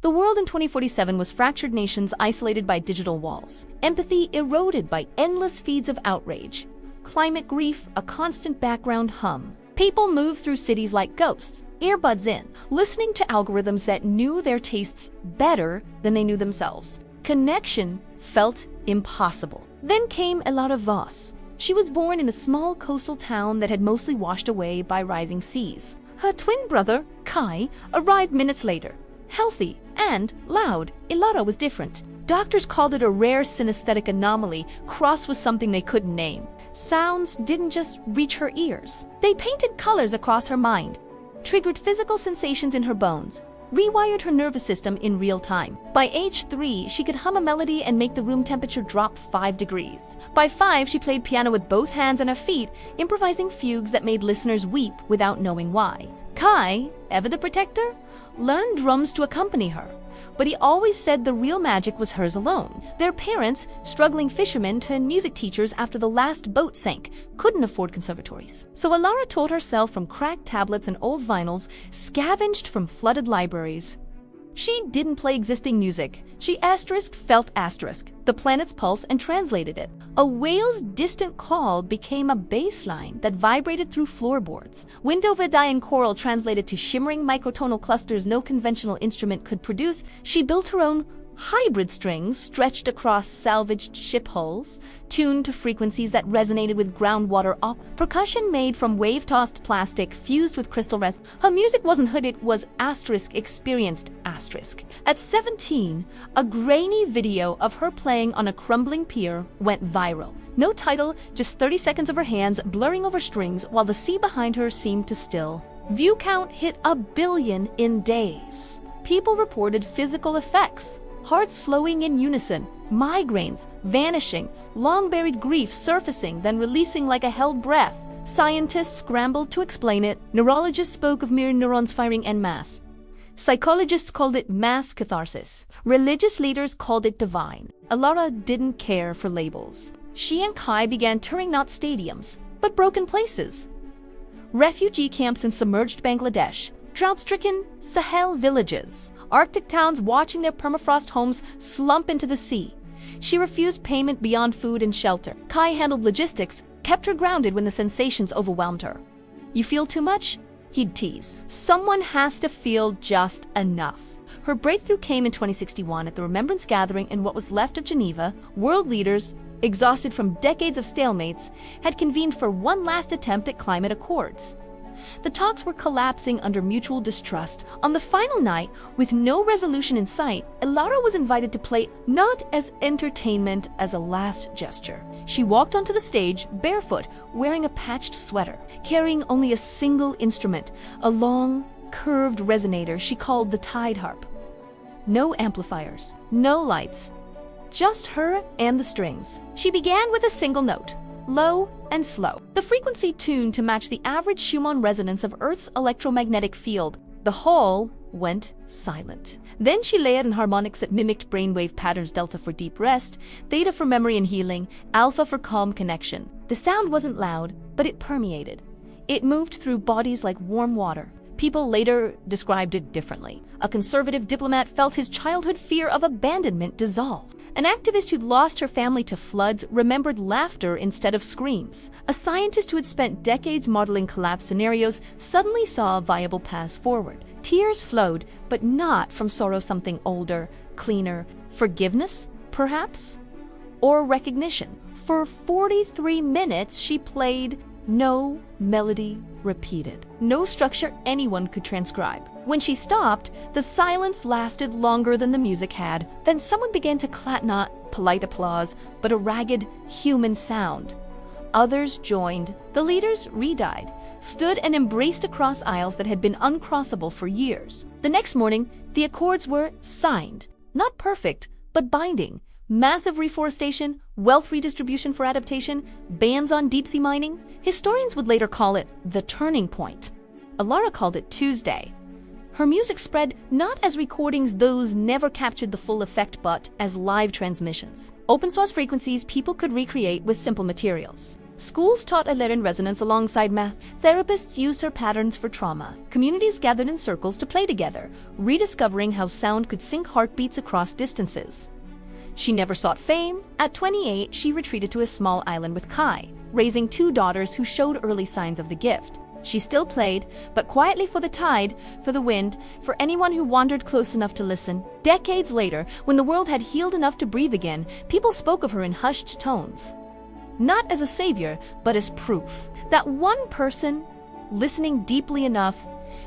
The world in 2047 was fractured nations isolated by digital walls, empathy eroded by endless feeds of outrage, climate grief a constant background hum. People move through cities like ghosts, earbuds in, listening to algorithms that knew their tastes better than they knew themselves. Connection felt impossible. Then came Elara Voss. She was born in a small coastal town that had mostly washed away by rising seas. Her twin brother, Kai, arrived minutes later. Healthy and loud, Elara was different. Doctors called it a rare synesthetic anomaly, crossed with something they couldn't name. Sounds didn't just reach her ears. They painted colors across her mind, triggered physical sensations in her bones, rewired her nervous system in real time. By age 3, she could hum a melody and make the room temperature drop 5 degrees. By 5, she played piano with both hands and her feet, improvising fugues that made listeners weep without knowing why. Kai, ever the protector, learned drums to accompany her, but he always said the real magic was hers alone. Their parents, struggling fishermen turned music teachers after the last boat sank, couldn't afford conservatories. So Elara taught herself from cracked tablets and old vinyls, scavenged from flooded libraries. She didn't play existing music. She felt the planet's pulse and translated it. A whale's distant call became a bass line that vibrated through floorboards. Window-Vidayan choral translated to shimmering microtonal clusters no conventional instrument could produce. She built her own hybrid strings stretched across salvaged ship hulls, tuned to frequencies that resonated with groundwater percussion made from wave-tossed plastic fused with crystal rest. Her music wasn't hood, it was experienced. At 17, a grainy video of her playing on a crumbling pier went viral. No title, just 30 seconds of her hands blurring over strings while the sea behind her seemed to still. View count hit 1 billion in days. People reported physical effects. Heart slowing in unison, migraines vanishing, long-buried grief surfacing then releasing like a held breath. Scientists scrambled to explain it. Neurologists spoke of mirror neurons firing en masse. Psychologists called it mass catharsis. Religious leaders called it divine. Elara didn't care for labels. She and Kai began touring not stadiums, but broken places. Refugee camps in submerged Bangladesh, drought-stricken Sahel villages, Arctic towns watching their permafrost homes slump into the sea. She refused payment beyond food and shelter. Kai handled logistics, kept her grounded when the sensations overwhelmed her. You feel too much? He'd tease. Someone has to feel just enough. Her breakthrough came in 2061 at the Remembrance Gathering in what was left of Geneva. World leaders, exhausted from decades of stalemates, had convened for one last attempt at climate accords. The talks were collapsing under mutual distrust. On the final night, with no resolution in sight, Elara was invited to play not as entertainment as a last gesture. She walked onto the stage, barefoot, wearing a patched sweater, carrying only a single instrument, a long, curved resonator she called the tide harp. No amplifiers, no lights, just her and the strings. She began with a single note, low and slow, the frequency tuned to match the average Schumann resonance of Earth's electromagnetic field. The hall went silent. Then she layered in harmonics that mimicked brainwave patterns, delta for deep rest, theta for memory and healing, alpha for calm connection. The sound wasn't loud, but it permeated. It moved through bodies like warm water. People later described it differently. A conservative diplomat felt his childhood fear of abandonment dissolve. An activist who'd lost her family to floods remembered laughter instead of screams. A scientist who had spent decades modeling collapse scenarios suddenly saw a viable path forward. Tears flowed, but not from sorrow, something older, cleaner. Forgiveness, perhaps? Or recognition. For 43 minutes, she played no melody repeated, no structure anyone could transcribe. When she stopped, the silence lasted longer than the music had. Then someone began to clap, not polite applause, but a ragged human sound. Others joined. The leaders re-died, stood and embraced across aisles that had been uncrossable for years. The next morning, the accords were signed. Not perfect, but binding. Massive reforestation, wealth redistribution for adaptation, bans on deep-sea mining. Historians would later call it the turning point. Elara called it Tuesday. Her music spread not as recordings, those never captured the full effect, but as live transmissions. Open source frequencies people could recreate with simple materials. Schools taught Ehlers resonance alongside math. Therapists used her patterns for trauma. Communities gathered in circles to play together, rediscovering how sound could sync heartbeats across distances. She never sought fame. At 28, she retreated to a small island with Kai, raising 2 daughters who showed early signs of the gift. She still played, but quietly for the tide, for the wind, for anyone who wandered close enough to listen. Decades later, when the world had healed enough to breathe again, people spoke of her in hushed tones. Not as a savior, but as proof that one person, listening deeply enough,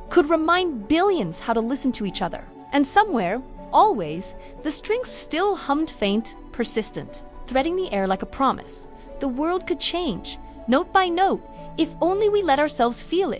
could remind billions how to listen to each other. And somewhere, always, the strings still hummed faint, persistent, threading the air like a promise. The world could change, note by note, if only we let ourselves feel it.